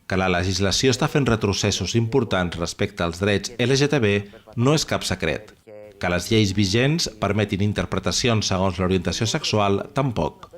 Que la legislació està fent retrocessos importants respecte als drets LGTB no és cap secret. Que les lleis vigents permetin interpretacions segons l'orientació sexual, tampoc.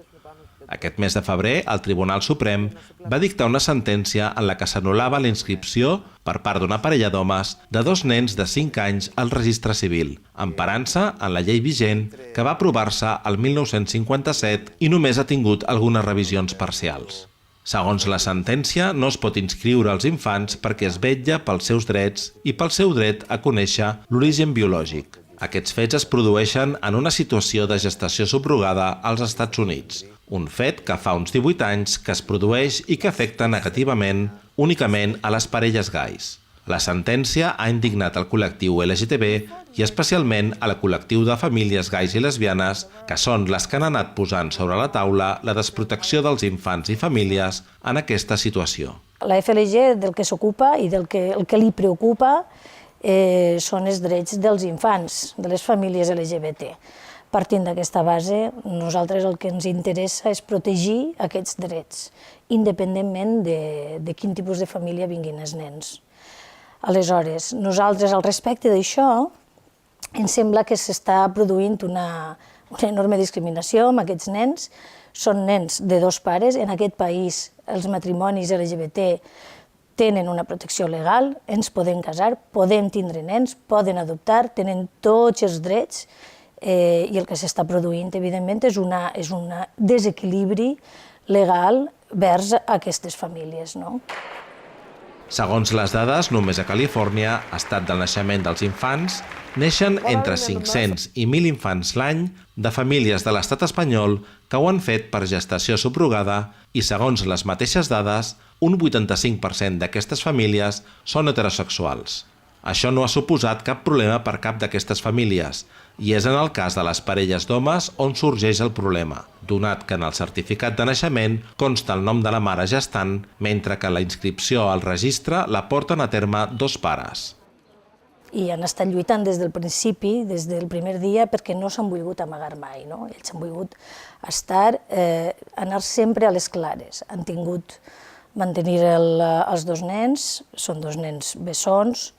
Aquest mes de febrer, el Tribunal Suprem va dictar una sentència en la que s'anul·lava la inscripció per part d'una parella d'homes de 2 nens de 5 anys al registre civil, emparant-se en la llei vigent que va aprovar-se el 1957 i només ha tingut algunes revisions parcials. Segons la sentència, no es pot inscriure els infants perquè es vetlla pels seus drets i pel seu dret a conèixer l'origen biològic. Aquests fets es produeixen en una situació de gestació subrogada als Estats Units, un fet que fa uns 18 anys que es produeix i que afecta negativament únicament a les parelles gais. La sentència ha indignat el col·lectiu LGTB i especialment al col·lectiu de famílies gais i lesbianes, que són les que han anat posant sobre la taula la desprotecció dels infants i famílies en aquesta situació. La FLG del que s'ocupa i el que li preocupa són els drets dels infants, de les famílies LGBT. Partint d'aquesta base, nosaltres el que ens interessa és protegir aquests drets, independentment de quin tipus de família vinguin els nens. Aleshores, nosaltres, al respecte d'això, ens sembla que s'està produint una enorme discriminació amb aquests nens. Són nens de 2 pares. En aquest país, els matrimonis LGBT tenen una protecció legal, ens podem casar, podem tindre nens, poden adoptar, tenen tots els drets, i el que s'està produint, evidentment, és un desequilibri legal vers aquestes famílies, no? Segons les dades, només a Califòrnia, estat del naixement dels infants, neixen entre 500 i 1.000 infants l'any de famílies de l'estat espanyol que ho han fet per gestació subrogada i, segons les mateixes dades, un 85% d'aquestes famílies són heterosexuals. Això no ha suposat cap problema per cap d'aquestes famílies i és en el cas de les parelles d'homes on sorgeix el problema, donat que en el certificat de naixement consta el nom de la mare gestant, mentre que la inscripció al registre la porten a terme 2 pares. I han estat lluitant des del principi, des del primer dia, perquè no s'han volgut amagar mai, no? Ells han volgut anar sempre a les clares. Han tingut mantenir els 2 nens, són 2 nens bessons,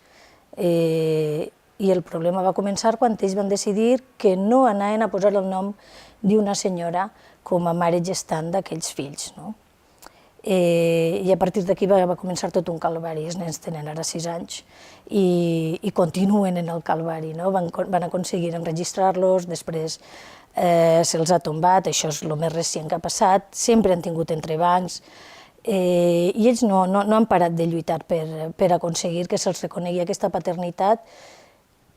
i el problema va començar quan ells van decidir que no anaven a posar el nom d'una senyora com a mare gestant d'aquells fills. I a partir d'aquí va començar tot un calvari. Els nens tenen ara 6 anys i continuen en el calvari. Van aconseguir enregistrar-los, després se'ls ha tombat, això és el més recent que ha passat, sempre han tingut entrebancs, i ells no han parat de lluitar per aconseguir que se'ls reconegui aquesta paternitat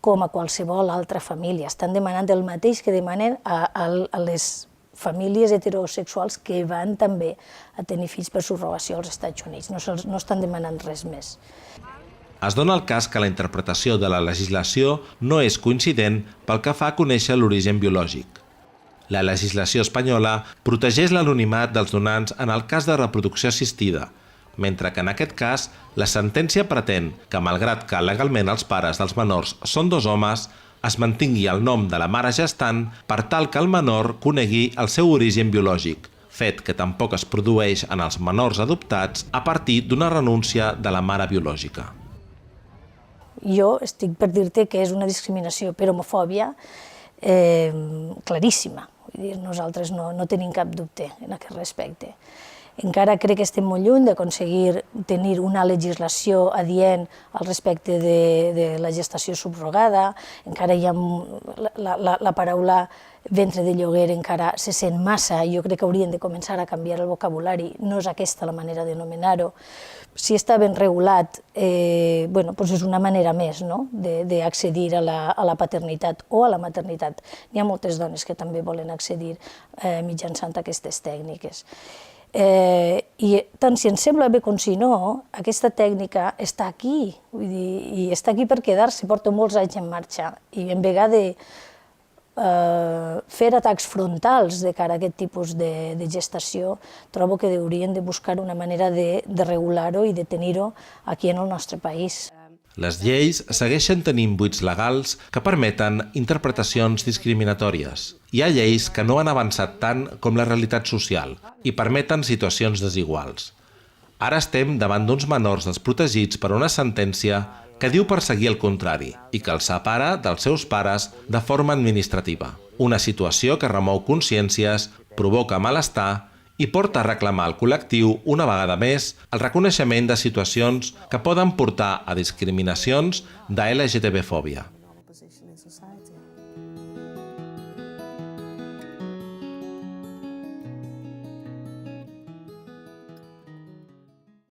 com a qualsevol altra família. Estan demanant el mateix que demanen a les famílies heterosexuals que van també a tenir fills per subrogació als Estats Units. No estan demanant res més. Es dona el cas que la interpretació de la legislació no és coincident pel que fa a conèixer l'origen biològic. La legislació espanyola protegeix l'anonimat dels donants en el cas de reproducció assistida, mentre que en aquest cas la sentència pretén que, malgrat que legalment els pares dels menors són 2 homes, es mantingui el nom de la mare gestant per tal que el menor conegui el seu origen biològic, fet que tampoc es produeix en els menors adoptats a partir d'una renúncia de la mare biològica. Jo estic per dir-te que és una discriminació per homofòbia claríssima. Nosaltres no tenim cap dubte en aquest respecte. Encara crec que estem molt lluny d'aconseguir tenir una legislació adient al respecte de la gestació subrogada, encara hi ha la paraula ventre de lloguer encara se sent massa, jo crec que haurien de començar a canviar el vocabulari, no és aquesta la manera d'anomenar-ho. Si està ben regulat, és una manera més d'accedir a la paternitat o a la maternitat. Hi ha moltes dones que també volen accedir mitjançant aquestes tècniques. I tant si ens sembla bé com si no, aquesta tècnica està aquí, i està aquí per quedar-se, porta molts anys en marxa, i en vegada de fer atacs frontals de cara a aquest tipus de gestació, trobo que haurien de buscar una manera de regular-ho i de tenir-ho aquí en el nostre país. Les lleis segueixen tenint buits legals que permeten interpretacions discriminatòries. Hi ha lleis que no han avançat tant com la realitat social i permeten situacions desiguals. Ara estem davant d'uns menors desprotegits per una sentència que diu perseguir el contrari i que els separa dels seus pares de forma administrativa. Una situació que remou consciències, provoca malestar i porta a reclamar al col·lectiu, una vegada més, el reconeixement de situacions que poden portar a discriminacions de LGTB-fòbia.